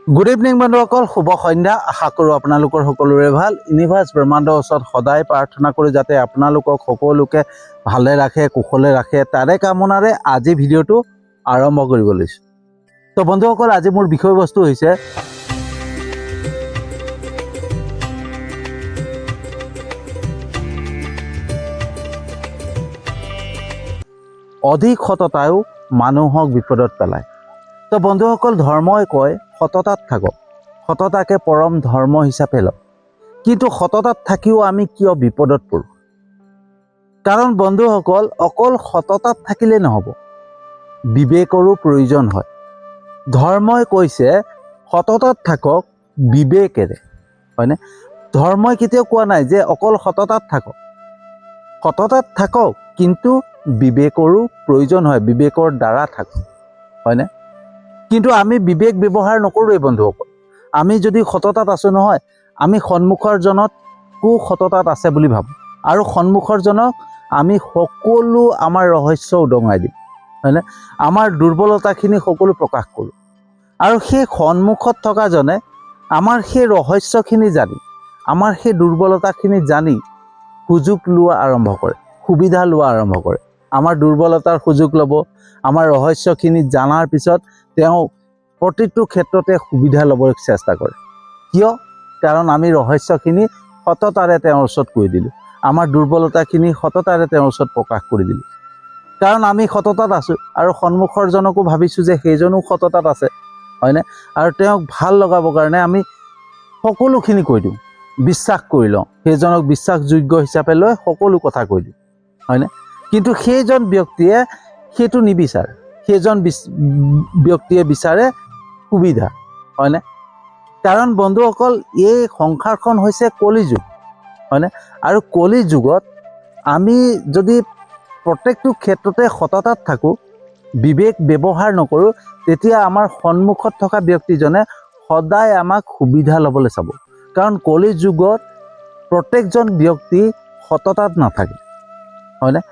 Good evening বন্ধুসকল, শুভ সন্ধ্যা। আশা কৰোঁ আপোনালোকৰ সকলোৰে ভাল। ইউনিভাৰ্ছ ব্ৰহ্মাণ্ডৰ ওচৰত সদায় প্ৰাৰ্থনা কৰোঁ যাতে আপোনালোকক সকলোকে ভালে ৰাখে, কুশলে ৰাখে। তাৰে কামনাৰে আজি ভিডিঅ'টো আৰম্ভ কৰিব লৈছোঁ। তো বন্ধুসকল, আজি মোৰ বিষয়বস্তু হৈছে অধিক সততায়ো মানুহক বিপদত পেলায়। তো বন্ধুসকল, ধৰ্মই কয় সততাত থাকক, সততাকে পৰম ধৰ্ম হিচাপে লওক। কিন্তু সততাত থাকিও আমি কিয় বিপদত পৰোঁ? কাৰণ বন্ধুসকল, অকল সততাত থাকিলে নহ'ব, বিবেকৰো প্ৰয়োজন হয়। ধৰ্মই কৈছে সততাত থাকক বিবেকেৰে, হয়নে? ধৰ্মই কেতিয়াও কোৱা নাই যে অকল সততাত থাকক। সততাত থাকক কিন্তু বিবেকৰো প্ৰয়োজন হয়, বিবেকৰ দ্বাৰা থাকক, হয়নে? কিন্তু আমি বিবেক ব্যৱহাৰ নকৰোঁৱে বন্ধুসকল। আমি যদি সততাত আছোঁ নহয়, আমি সন্মুখৰ জনকো সততাত আছে বুলি ভাবোঁ, আৰু সন্মুখৰ জনক আমি সকলো আমাৰ ৰহস্য উদঙাই দিম, হয়নে? আমাৰ দুৰ্বলতাখিনি সকলো প্ৰকাশ কৰোঁ, আৰু সেই সন্মুখত থকাজনে আমাৰ সেই ৰহস্যখিনি জানি, আমাৰ সেই দুৰ্বলতাখিনি জানি সুযোগ লোৱা আৰম্ভ কৰে, সুবিধা লোৱা আৰম্ভ কৰে। আমাৰ দুৰ্বলতাৰ সুযোগ ল'ব, আমাৰ ৰহস্যখিনি জনাৰ পিছত তেওঁ প্ৰতিটো ক্ষেত্ৰতে সুবিধা ল'বলৈ চেষ্টা কৰে। কিয়? কাৰণ আমি ৰহস্যখিনি সততাৰে তেওঁৰ ওচৰত কৈ দিলোঁ, আমাৰ দুৰ্বলতাখিনি সততাৰে তেওঁৰ ওচৰত প্ৰকাশ কৰি দিলোঁ। কাৰণ আমি সততাত আছোঁ, আৰু সন্মুখৰজনকো ভাবিছোঁ যে সেইজনো সততাত আছে, হয়নে? আৰু তেওঁক ভাল লগাবৰ কাৰণে আমি সকলোখিনি কৈ দিওঁ, বিশ্বাস কৰি লওঁ, সেইজনক বিশ্বাসযোগ্য হিচাপে লৈ সকলো কথা কৈ দিওঁ, হয়নে? কিন্তু সেইজন ব্যক্তিয়ে সেইটো নিবিচাৰে। সেইজন ব্যক্তিয়ে বিচাৰে সুবিধা, হয়নে? কাৰণ বন্ধুসকল, এই সংসাৰখন হৈছে কলিযুগ, হয়নে? আৰু কলিযুগত আমি যদি প্ৰত্যেকটো ক্ষেত্ৰতে সততাত থাকোঁ, বিবেক ব্যৱহাৰ নকৰোঁ, তেতিয়া আমাৰ সন্মুখত থকা ব্যক্তিজনে সদায় আমাক সুবিধা ল'বলৈ চাব। কাৰণ কলিযুগত প্ৰত্যেকজন ব্যক্তি সততাত নাথাকে, হয়নে?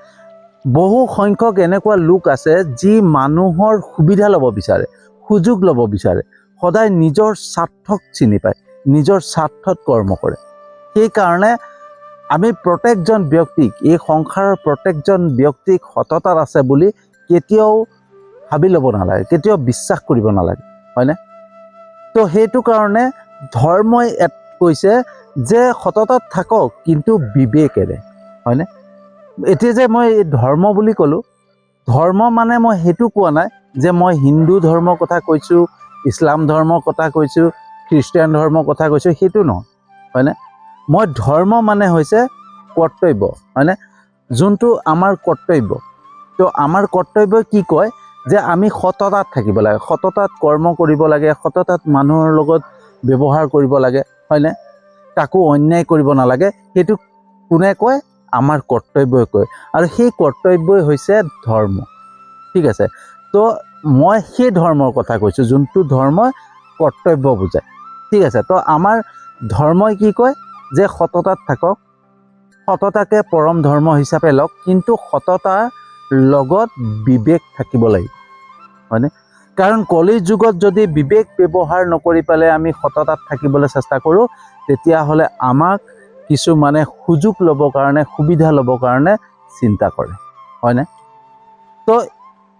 বহু সংখ্যক এনেকুৱা লোক আছে যি মানুহৰ সুবিধা ল'ব বিচাৰে, সুযোগ ল'ব বিচাৰে, সদায় নিজৰ স্বাৰ্থক চিনি পায়, নিজৰ স্বাৰ্থত কৰ্ম কৰে। সেইকাৰণে আমি প্ৰত্যেকজন ব্যক্তিক, এই সংসাৰৰ প্ৰত্যেকজন ব্যক্তিক সততাত আছে বুলি কেতিয়াও ভাবি ল'ব নালাগে, কেতিয়াও বিশ্বাস কৰিব নালাগে, হয়নে? তো সেইটো কাৰণে ধৰ্মই কৈছে যে সততাত থাকক কিন্তু বিবেকেৰে, হয়নে? এতিয়া যে মই ধৰ্ম বুলি ক'লোঁ, ধৰ্ম মানে মই সেইটো কোৱা নাই যে মই হিন্দু ধৰ্মৰ কথা কৈছোঁ, ইছলাম ধৰ্মৰ কথা কৈছোঁ, খ্ৰীষ্টিয়ান ধৰ্মৰ কথা কৈছোঁ, সেইটো নহয়, হয়নে? মই ধৰ্ম মানে হৈছে কৰ্তব্য, হয়নে? যোনটো আমাৰ কৰ্তব্য। তো আমাৰ কৰ্তব্যই কি কয় যে আমি সততাত থাকিব লাগে, সততাত কৰ্ম কৰিব লাগে, সততাত মানুহৰ লগত ব্যৱহাৰ কৰিব লাগে, হয়নে? কাকো অন্যায় কৰিব নালাগে। সেইটো কোনে কয়? আমাৰ কৰ্তব্যই কয়, আৰু সেই কৰ্তব্যই হৈছে ধৰ্ম, ঠিক আছে? তো মই সেই ধৰ্মৰ কথা কৈছোঁ যোনটো ধৰ্মই কৰ্তব্য বুজায়, ঠিক আছে? তো আমাৰ ধৰ্মই কি কয়? যে সততাত থাকক, সততাকে পৰম ধৰ্ম হিচাপে লওক, কিন্তু সততাৰ লগত বিবেক থাকিব লাগিব, হয়নে? কাৰণ কলিৰ যুগত যদি বিবেক ব্যৱহাৰ নকৰি পেলাই আমি সততাত থাকিবলৈ চেষ্টা কৰোঁ, তেতিয়াহ'লে আমাক কিছুমানে সুযোগ ল'বৰ কাৰণে, সুবিধা ল'বৰ কাৰণে চিন্তা কৰে, হয়নে? তো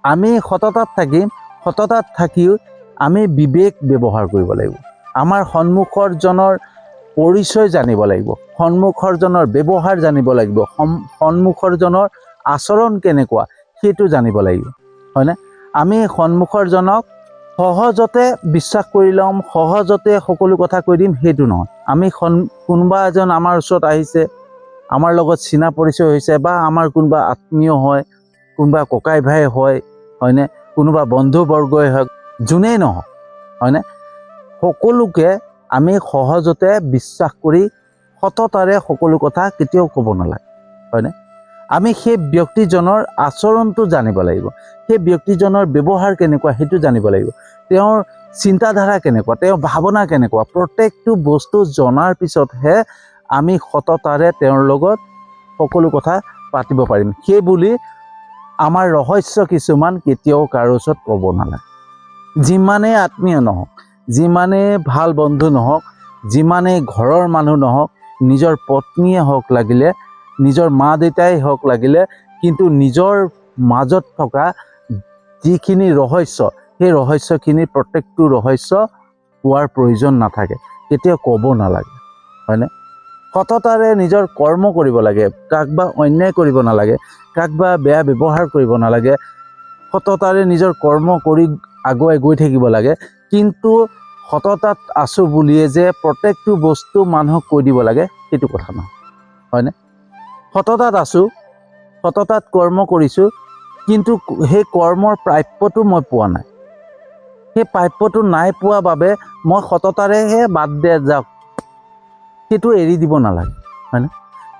আমি সততাত থাকিম, সততাত থাকিও আমি বিবেক ব্যৱহাৰ কৰিব লাগিব। আমাৰ সন্মুখৰজনৰ পৰিচয় জানিব লাগিব, সন্মুখৰজনৰ ব্যৱহাৰ জানিব লাগিব, সন্মুখৰজনৰ আচৰণ কেনেকুৱা সেইটো জানিব লাগিব, হয়নে? আমি সন্মুখৰজনক সহজতে বিশ্বাস কৰি ল'ম, সহজতে সকলো কথা কৈ দিম, সেইটো নহয়। আমি কোনোবা এজন আমাৰ ওচৰত আহিছে, আমাৰ লগত চিনা পৰিচয় হৈছে, বা আমাৰ কোনোবা আত্মীয় হয়, কোনোবা ককাই ভাই হয়, হয়নে? কোনোবা বন্ধুবৰ্গই হওক, যোনেই নহওক, হয়নে? সকলোকে আমি সহজতে বিশ্বাস কৰি সততাৰে সকলো কথা কেতিয়াও ক'ব নালাগে, হয়নে? আমি সেই ব্যক্তিজনৰ আচৰণটো জানিব লাগিব, সেই ব্যক্তিজনৰ ব্যৱহাৰ কেনেকুৱা সেইটো জানিব লাগিব, তেওঁৰ চিন্তাধাৰা কেনেকুৱা, তেওঁৰ ভাৱনা কেনেকুৱা, প্ৰত্যেকটো বস্তু জনাৰ পিছতহে আমি সততাৰে তেওঁৰ লগত সকলো কথা পাতিব পাৰিম। সেই বুলি আমাৰ ৰহস্য কিছুমান কেতিয়াও কাৰো ওচৰত ক'ব নালাগে। যিমানেই আত্মীয় নহওক, যিমানে ভাল বন্ধু নহওক, যিমানে ঘৰৰ মানুহ নহওক, নিজৰ পত্নীয়ে হওক লাগিলে, নিজৰ মা দেউতাই হওক লাগিলে, কিন্তু নিজৰ মাজত থকা যিখিনি ৰহস্য, সেই ৰহস্যখিনি প্ৰত্যেকটো ৰহস্য কোৱাৰ প্ৰয়োজন নাথাকে, কেতিয়াও ক'ব নালাগে, হয়নে? সততাৰে নিজৰ কৰ্ম কৰিব লাগে, কাক বা অন্যায় কৰিব নালাগে, কাক বা বেয়া ব্যৱহাৰ কৰিব নালাগে, সততাৰে নিজৰ কৰ্ম কৰি আগুৱাই গৈ থাকিব লাগে। কিন্তু সততাত আছোঁ বুলিয়ে যে প্ৰত্যেকটো বস্তু মানুহক কৈ দিব লাগে, সেইটো কথা নহয়, হয়নে? সততাত আছোঁ, সততাত কৰ্ম কৰিছোঁ, কিন্তু সেই কৰ্মৰ প্ৰাপ্যটো মই পোৱা নাই। সেই প্ৰাপ্যটো নাই পোৱা বাবে মই সততাৰেহে বাদ দে যাওক, সেইটো এৰি দিব নালাগে, হয়নে?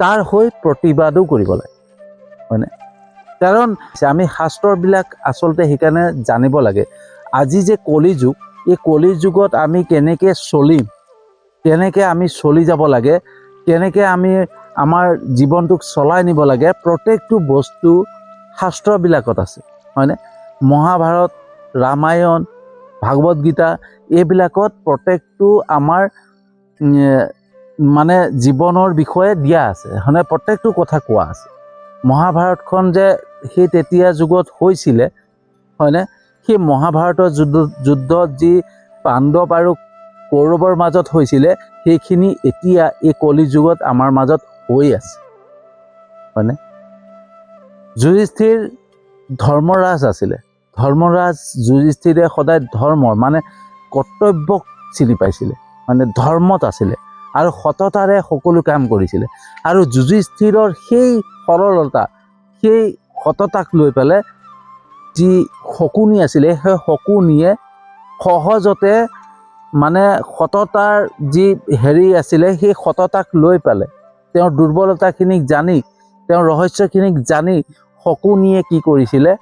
তাৰ হৈ প্ৰতিবাদো কৰিব লাগে, হয়নে? কাৰণ আমি শাস্ত্ৰবিলাক আচলতে সেইকাৰণে জানিব লাগে। আজি যে কলি যুগ, এই কলি যুগত আমি কেনেকৈ চলিম, কেনেকৈ আমি চলি যাব লাগে, কেনেকৈ আমি আমাৰ জীৱনটোক চলাই নিব লাগে, প্ৰত্যেকটো বস্তু শাস্ত্ৰবিলাকত আছে, হয়নে? মহাভাৰত, ৰামায়ণ, ভাগৱত গীতা, এইবিলাকত প্ৰত্যেকটো আমাৰ মানে জীৱনৰ বিষয়ে দিয়া আছে, হয়নে? প্ৰত্যেকটো কথা কোৱা আছে। মহাভাৰতখন যে সেই তেতিয়া যুগত হৈছিলে, হয়নে? সেই মহাভাৰতৰ যুদ্ধত যি পাণ্ডৱ আৰু কৌৰৱৰ মাজত হৈছিলে, সেইখিনি এতিয়া এই কলি যুগত আমাৰ মাজত হৈ আছে, হয়নে? যুধিষ্ঠিৰ ধৰ্মৰাজ আছিলে। ধৰ্মৰাজ যুধিষ্ঠিৰে সদায় ধৰ্মৰ মানে কৰ্তব্যক চিনি পাইছিলে, মানে ধৰ্মত আছিলে আৰু সততাৰে সকলো কাম কৰিছিলে। আৰু যুধিষ্ঠিৰৰ সেই সৰলতা, সেই সততাক লৈ পেলাই যি শকুনি আছিলে, সেই শকুনিয়ে সহজতে মানে সততাৰ যি আছিলে, সেই সততাক লৈ পেলাই তেওঁৰ দুৰ্বলতাখিনিক জানি, তেওঁৰ ৰহস্যখিনিক জানি শকুনিয়ে কি কৰিছিলে,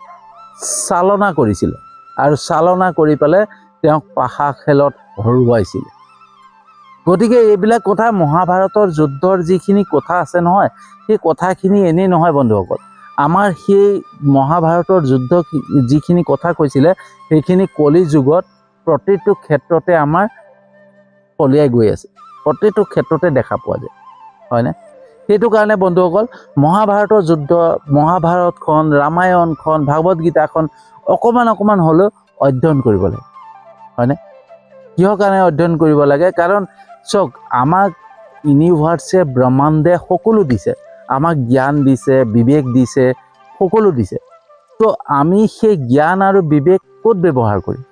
চালনা কৰিছিলে আৰু চালনা কৰি পেলাই তেওঁক পাশা খেলত হৰুৱাইছিলে। গতিকে এইবিলাক কথা মহাভাৰতৰ যুদ্ধৰ যিখিনি কথা আছে নহয়, সেই কথাখিনি এনেই নহয় বন্ধুসকল। আমাৰ সেই মহাভাৰতৰ যুদ্ধ যিখিনি কথা কৈছিলে, সেইখিনি কলি যুগত প্ৰতিটো ক্ষেত্ৰতে আমাৰ ফলিয়াই গৈ আছে, প্ৰতিটো ক্ষেত্ৰতে দেখা পোৱা যায়, হয়নে? সেইটো কাৰণে বন্ধুসকল, মহাভাৰতৰ যুদ্ধ, মহাভাৰতখন, ৰামায়ণখন, ভাগৱত গীতাখন অকণমান হ'লেও অধ্যয়ন কৰিব লাগে, হয়নে? কিহৰ কাৰণে অধ্যয়ন কৰিব লাগে? কাৰণ চাওক, আমাক ইউনিভাৰ্ছে, ব্ৰহ্মাণ্ডে সকলো দিছে, আমাক জ্ঞান দিছে, বিবেক দিছে, সকলো দিছে। তো আমি সেই জ্ঞান আৰু বিবেক ক'ত ব্যৱহাৰ কৰিম?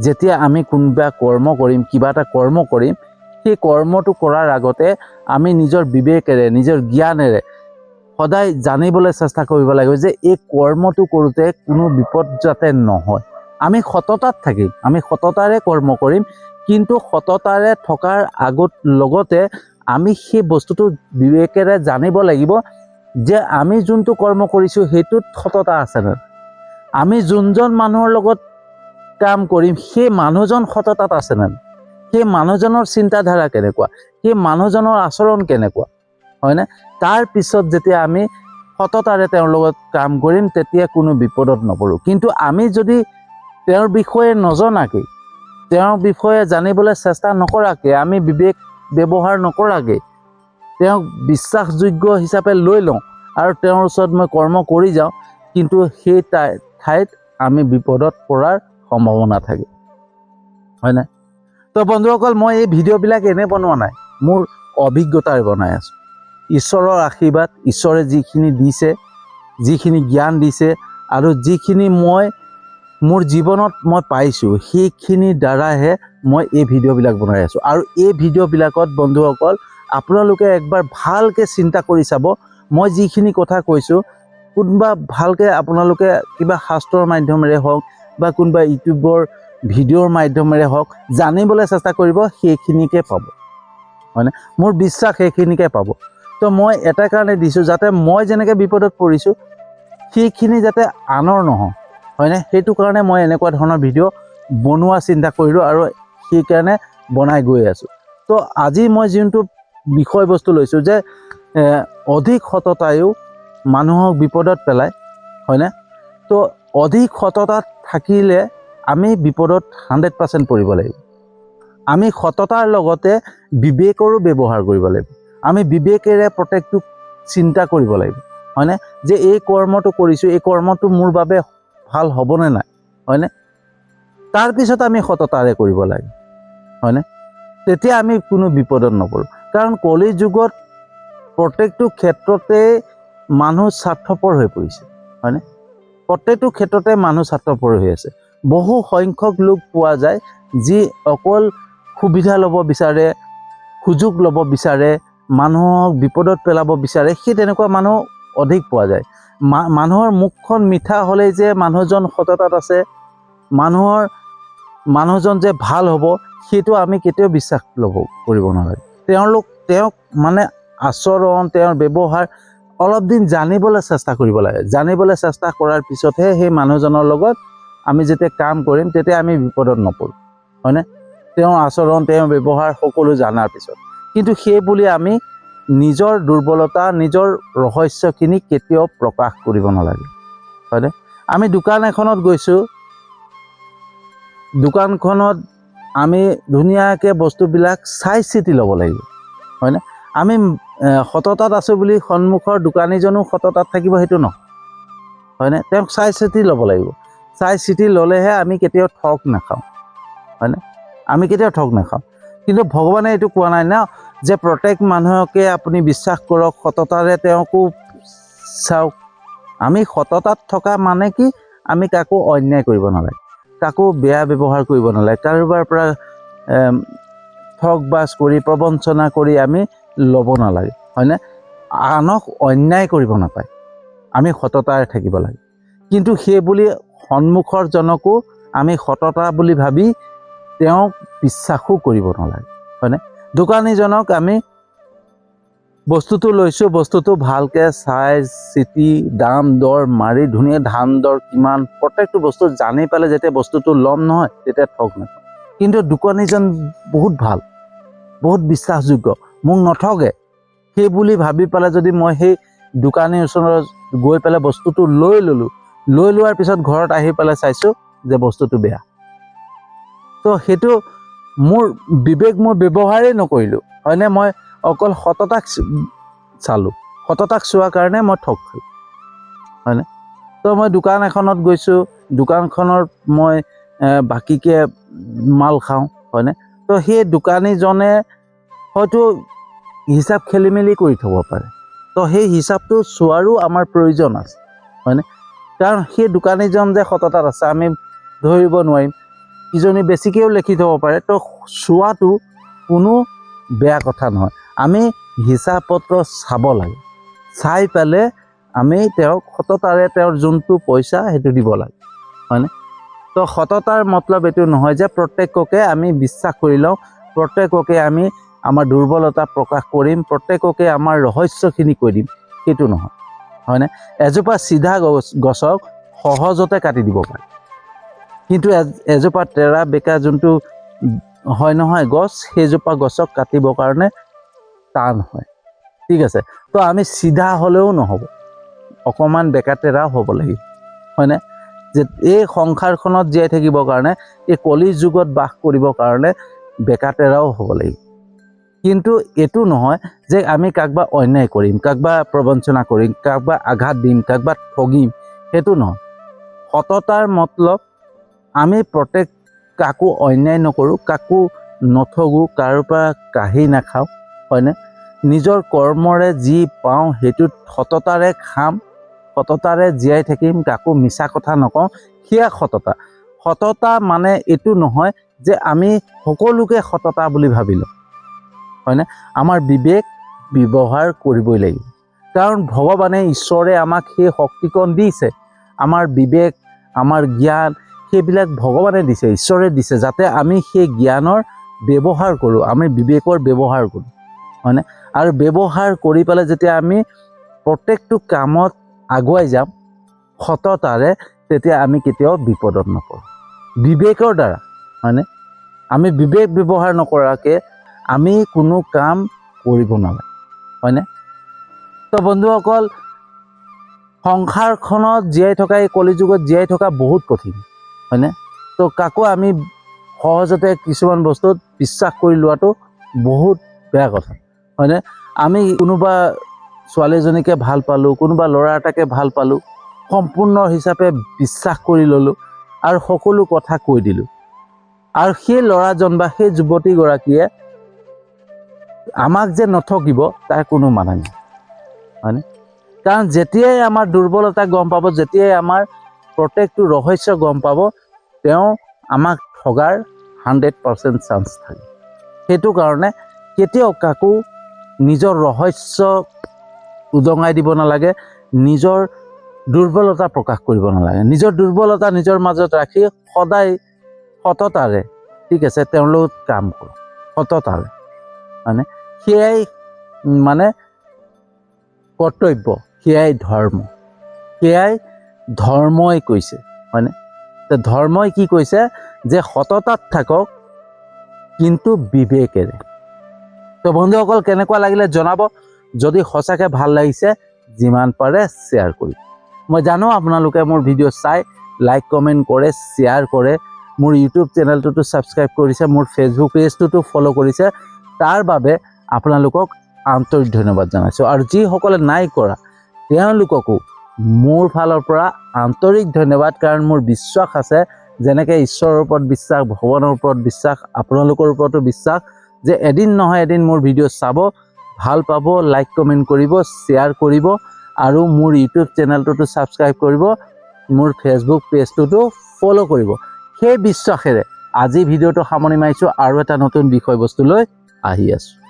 যেতিয়া আমি কোনোবা কৰ্ম কৰিম, কিবা এটা কৰ্ম কৰিম, সেই কৰ্মটো কৰাৰ আগতে আমি নিজৰ বিবেকেৰে, নিজৰ জ্ঞানেৰে সদায় জানিবলৈ চেষ্টা কৰিব লাগিব যে এই কৰ্মটো কৰোঁতে কোনো বিপদ যাতে নহয়। আমি সততাত থাকিম, আমি সততাৰে কৰ্ম কৰিম, কিন্তু সততাৰে থকাৰ লগতে আমি সেই বস্তুটো বিবেকেৰে জানিব লাগিব যে আমি যোনটো কৰ্ম কৰিছোঁ সেইটোত সততা আছেনে? আমি যোনজন মানুহৰ লগত কাম কৰিম, সেই মানুহজন সততাত আছেনে? সেই মানুহজনৰ চিন্তাধাৰা কেনেকুৱা, সেই মানুহজনৰ আচৰণ কেনেকুৱা, হয়নে? তাৰ পিছত যেতিয়া আমি সততাৰে তেওঁৰ লগত কাম কৰিম, তেতিয়া কোনো বিপদত নপৰোঁ। কিন্তু আমি যদি তেওঁৰ বিষয়ে নজনাকৈ, তেওঁৰ বিষয়ে জানিবলৈ চেষ্টা নকৰাকৈ, আমি বিবেক ব্যৱহাৰ নকৰাকৈ তেওঁক বিশ্বাসযোগ্য হিচাপে লৈ লওঁ আৰু তেওঁৰ ওচৰত মই কৰ্ম কৰি যাওঁ, কিন্তু সেই ঠাইত আমি বিপদত পৰাৰ সম্ভাৱনা থাকে, হয়নে? তো বন্ধুসকল, মই এই ভিডিঅ'বিলাক এনেই বনোৱা নাই, মোৰ অভিজ্ঞতাৰে বনাই আছোঁ। ঈশ্বৰৰ আশীৰ্বাদ, ঈশ্বৰে যিখিনি দিছে, যিখিনি জ্ঞান দিছে আৰু যিখিনি মই মোৰ জীৱনত মই পাইছোঁ, সেইখিনিৰ দ্বাৰাহে মই এই ভিডিঅ'বিলাক বনাই আছোঁ। আৰু এই ভিডিঅ'বিলাকত বন্ধুসকল, আপোনালোকে একবাৰ ভালকৈ চিন্তা কৰি চাব, মই যিখিনি কথা কৈছোঁ, কোনোবা ভালকৈ আপোনালোকে কিবা শাস্ত্ৰৰ মাধ্যমেৰে হওক বা কোনোবা ইউটিউবৰ ভিডিঅ'ৰ মাধ্যমেৰে হওক জানিবলৈ চেষ্টা কৰিব, সেইখিনিকে পাব, হয়নে? মোৰ বিশ্বাস সেইখিনিকে পাব। তো মই এটা কাৰণে দিছোঁ, যাতে মই যেনেকৈ বিপদত পৰিছোঁ সেইখিনি যাতে আনৰ নহয়, হয়নে? সেইটো কাৰণে মই এনেকুৱা ধৰণৰ ভিডিঅ' বনোৱা চিন্তা কৰিলোঁ আৰু সেইকাৰণে বনাই গৈ আছোঁ। তো আজি মই যোনটো বিষয়বস্তু লৈছোঁ যে অধিক সততায়ো মানুহক বিপদত পেলায়, হয়নে? তো অধিক সততাত থাকিলে আমি বিপদত 100% পৰিব লাগিব। আমি সততাৰ লগতে বিবেকৰো ব্যৱহাৰ কৰিব লাগিব। আমি বিবেকেৰে প্ৰত্যেকটো চিন্তা কৰিব লাগিব, হয়নে? যে এই কৰ্মটো কৰিছোঁ, এই কৰ্মটো মোৰ বাবে ভাল হ'বনে নাই, হয়নে? তাৰপিছত আমি সততাৰে কৰিব লাগে, হয়নে? তেতিয়া আমি কোনো বিপদত নপৰোঁ। কাৰণ কলি যুগত প্ৰত্যেকটো ক্ষেত্ৰতে মানুহ স্বাৰ্থপৰ হৈ পৰিছে, হয়নে? প্ৰত্যেকটো ক্ষেত্ৰতে মানুহ স্বাৰ্থপৰ হৈ আছে। বহু সংখ্যক লোক পোৱা যায় যি অকল সুবিধা ল'ব বিচাৰে, সুযোগ ল'ব বিচাৰে, মানুহক বিপদত পেলাব বিচাৰে, সেই তেনেকুৱা মানুহ অধিক পোৱা যায়। মানুহৰ মুখখন মিঠা হ'লেই যে মানুহজন সততাত আছে, মানুহজন যে ভাল হ'ব, সেইটো আমি কেতিয়াও বিশ্বাস কৰিব নালাগে। তেওঁক মানে আচৰণ, তেওঁৰ ব্যৱহাৰ অলপ দিন জানিবলৈ চেষ্টা কৰিব লাগে। জানিবলৈ চেষ্টা কৰাৰ পিছতহে সেই মানুহজনৰ লগত আমি যেতিয়া কাম কৰিম, তেতিয়া আমি বিপদত নপৰোঁ, হয়নে? তেওঁৰ আচৰণ, তেওঁৰ ব্যৱহাৰ সকলো জনাৰ পিছত। কিন্তু সেই বুলি আমি নিজৰ দুৰ্বলতা, নিজৰ ৰহস্যখিনি কেতিয়াও প্ৰকাশ কৰিব নালাগে, হয়নে? আমি দোকান এখনত গৈছোঁ, দোকানখনত আমি ধুনীয়াকৈ বস্তুবিলাক চাই চিতি ল'ব লাগিব, হয়নে? আমি সততাত আছোঁ বুলি সন্মুখৰ দোকানীজনো সততাত থাকিব সেইটো নহয়, হয়নে? তেওঁক চাই চিতি ল'ব লাগিব। চাই চিতি ল'লেহে আমি কেতিয়াও ঠগ নাখাওঁ, হয়নে? আমি কেতিয়াও ঠগ নাখাওঁ। কিন্তু ভগৱানে এইটো কোৱা নাই ন যে প্ৰত্যেক মানুহকে আপুনি বিশ্বাস কৰক, সততাৰে তেওঁকো চাওক। আমি সততাত থকা মানে কি, আমি কাকো অন্যায় কৰিব নালাগে, কাকো বেয়া ব্যৱহাৰ কৰিব নালাগে, কাৰোবাৰ পৰা ঠগ বাজ কৰি, প্ৰবঞ্চনা কৰি আমি ল'ব নালাগে, হয়নে? আনক অন্যায় কৰিব নাপায়, আমি সততাৰে থাকিব লাগে। কিন্তু সেই বুলি সন্মুখৰ জনকো আমি সততা বুলি ভাবি তেওঁক বিশ্বাসো কৰিব নালাগে, হয়নে? দোকানীজনক আমি বস্তুটো লৈছোঁ, বস্তুটো ভালকৈ চাই চিতি দাম দৰ মাৰি ধুনীয়া দাম দৰ কিমান প্ৰত্যেকটো বস্তু জানি পেলাই যেতিয়া বস্তুটো ল'ম নহয়, তেতিয়া ঠগ নাপাওঁ। কিন্তু দোকানীজন বহুত ভাল, বহুত বিশ্বাসযোগ্য, মোক নঠগে, সেই বুলি ভাবি পেলাই যদি মই সেই দোকানীৰ ওচৰত গৈ পেলাই বস্তুটো লৈ ল'লোঁ, লৈ লোৱাৰ পিছত ঘৰত আহি পেলাই চাইছোঁ যে বস্তুটো বেয়া, তো সেইটো মোৰ বিবেক, মই ব্যৱহাৰেই নকৰিলোঁ, হয়নে? মই অকল সততাক চালোঁ, সততাক চোৱাৰ কাৰণে মই ঠগ খালোঁ, হয়নে? তো মই দোকান এখনত গৈছোঁ, দোকানখনত মই বাকীকৈ মাল খাওঁ, হয়নে? তো সেই দোকানীজনে হয়তো হিচাপ খেলি মেলি কৰি থ'ব পাৰে, তো সেই হিচাপটো চোৱাৰো আমাৰ প্ৰয়োজন আছে, হয়নে? কাৰণ সেই দোকানীজন যে সততাত আছে আমি ধৰিব নোৱাৰিম, ইজনী বেছিকৈও লিখি থ'ব পাৰে। তো চোৱাটো কোনো বেয়া কথা নহয়, আমি হিচাপ পত্ৰ চাব লাগে, চাই পেলাই আমি তেওঁক সততাৰে তেওঁৰ যোনটো পইচা সেইটো দিব লাগে, হয়নে? তো সততাৰ মতলব এইটো নহয় যে প্ৰত্যেককে আমি বিশ্বাস কৰি লওঁ, প্ৰত্যেককে আমি আমাৰ দুৰ্বলতা প্ৰকাশ কৰিম, প্ৰত্যেককে আমাৰ ৰহস্যখিনি কৈ দিম, সেইটো নহয়, হয়নে? এজোপা চিধা গছক সহজতে কাটি দিব পাৰে, কিন্তু এজোপা তেৰা বেকা যোনটো হয় নহয় গছ, সেইজোপা গছক কাটিবৰ কাৰণে টান হয়, ঠিক আছে? তো আমি চিধা হ'লেও নহ'ব, অকণমান বেকা তেৰাও হ'ব লাগিব, হয়নে? যে এই সংসাৰখনত জীয়াই থাকিবৰ কাৰণে, এই কলি যুগত বাস কৰিবৰ কাৰণে বেকা তেৰাও হ'ব লাগিব। কিন্তু এইটো নহয় যে আমি কাকবা অন্যায় কৰিম, কাকবা প্ৰবঞ্চনা কৰিম, কাকবা আঘাত দিম, কাকবা ঠগিম, সেইটো নহয়। সততাৰ মতলব আমি কাকো অন্যায় নকৰোঁ, কাকো নঠগোঁ, কাৰো পৰা কাঢ়ি নাখাওঁ, হয়নে? নিজৰ কৰ্মৰে যি পাওঁ সেইটোত সততাৰে খাম, সততাৰে জীয়াই থাকিম, কাকো মিছা কথা নকওঁ, সেয়া সততা। সততা মানে এইটো নহয় যে আমি সকলোকে সততা বুলি ভাবিলোঁ, হয়নে? আমাৰ বিবেক ব্যৱহাৰ কৰিবই লাগিব, কাৰণ ভগৱানে ঈশ্বৰে আমাক সেই শক্তিকণ দিছে, আমাৰ বিবেক, আমাৰ জ্ঞান, সেইবিলাক ভগৱানে দিছে, ঈশ্বৰে দিছে, যাতে আমি সেই জ্ঞানৰ ব্যৱহাৰ কৰোঁ, আমি বিবেকৰ ব্যৱহাৰ কৰোঁ, হয়নে? আৰু ব্যৱহাৰ কৰি পেলাই যেতিয়া আমি প্ৰত্যেকটো কামত আগুৱাই যাম সততাৰে, তেতিয়া আমি কেতিয়াও বিপদত নপৰোঁ বিবেকৰ দ্বাৰা, হয়নে? আমি বিবেক ব্যৱহাৰ নকৰাকৈ আমি কোনো কাম কৰিব নালাগে, হয়নে? তো বন্ধুসকল, সংসাৰখনত জীয়াই থকা, এই কলিযুগত জীয়াই থকা বহুত কঠিন, হয়নে? তো কাকো আমি সহজতে কিছুমান বস্তুত বিশ্বাস কৰি লোৱাটো বহুত বেয়া কথা হয়নে আমি কোনোবা ছোৱালীজনীকে ভাল পালোঁ কোনোবা ল'ৰা এটাকে ভাল পালোঁ সম্পূৰ্ণ হিচাপে বিশ্বাস কৰি ল'লোঁ আৰু সকলো কথা কৈ দিলোঁ আৰু সেই ল'ৰাজন বা সেই যুৱতীগৰাকীয়ে আমাক যে নঠকিব তাৰ কোনো মানে নাই হয়নে কাৰণ যেতিয়াই আমাৰ দুৰ্বলতা গম পাব যেতিয়াই আমাৰ প্ৰত্যেকটো ৰহস্য গম পাব তেওঁ আমাক ঠগাৰ 100% চান্স থাকে সেইটো কাৰণে কেতিয়াও কাকো নিজৰ ৰহস্য উদঙাই দিব নালাগে নিজৰ দুৰ্বলতা প্ৰকাশ কৰিব নালাগে নিজৰ দুৰ্বলতা নিজৰ মাজত ৰাখি সদায় সততাৰে ঠিক আছে তেওঁলোক কাম কৰক সততাৰে মানে সেয়াই মানে কৰ্তব্য সেয়াই সেয়াই ধৰ্মই কৈছে হয়নে তো ধৰ্মই কি কৈছে যে সততাত থাকক কিন্তু বিবেকেৰে তো বন্ধুসকল কেনেকুৱা লাগিলে জনাব যদি সঁচাকৈ ভাল লাগিছে যিমান পাৰে শ্বেয়াৰ কৰিব মই জানো আপোনালোকে মোৰ ভিডিঅ' চাই লাইক কমেণ্ট কৰে শ্বেয়াৰ কৰে মোৰ ইউটিউব চেনেলটোতো ছাবস্ক্ৰাইব কৰিছে মোৰ ফেচবুক পেজটোতো ফ'ল' কৰিছে তাৰ বাবে আপোনালোকক আন্তৰিক ধন্যবাদ জনাইছোঁ আৰু যিসকলে নাই কৰা তেওঁলোককো মোৰ ফালৰ পৰা আন্তৰিক ধন্যবাদ কাৰণ মোৰ বিশ্বাস আছে যেনেকৈ ঈশ্বৰৰ ওপৰত বিশ্বাস ভগৱানৰ ওপৰত বিশ্বাস আপোনালোকৰ ওপৰতো বিশ্বাস যে এদিন নহয় এদিন মোৰ ভিডিঅ' চাব ভাল পাব লাইক কমেণ্ট কৰিব শ্বেয়াৰ কৰিব আৰু মোৰ ইউটিউব চেনেলটোতো ছাবস্ক্ৰাইব কৰিব মোৰ ফেচবুক পেজটোতো ফ'ল' কৰিব সেই বিশ্বাসেৰে আজি ভিডিঅ'টো সামৰণি মাৰিছোঁ আৰু এটা নতুন বিষয়বস্তু লৈ আহি আছোঁ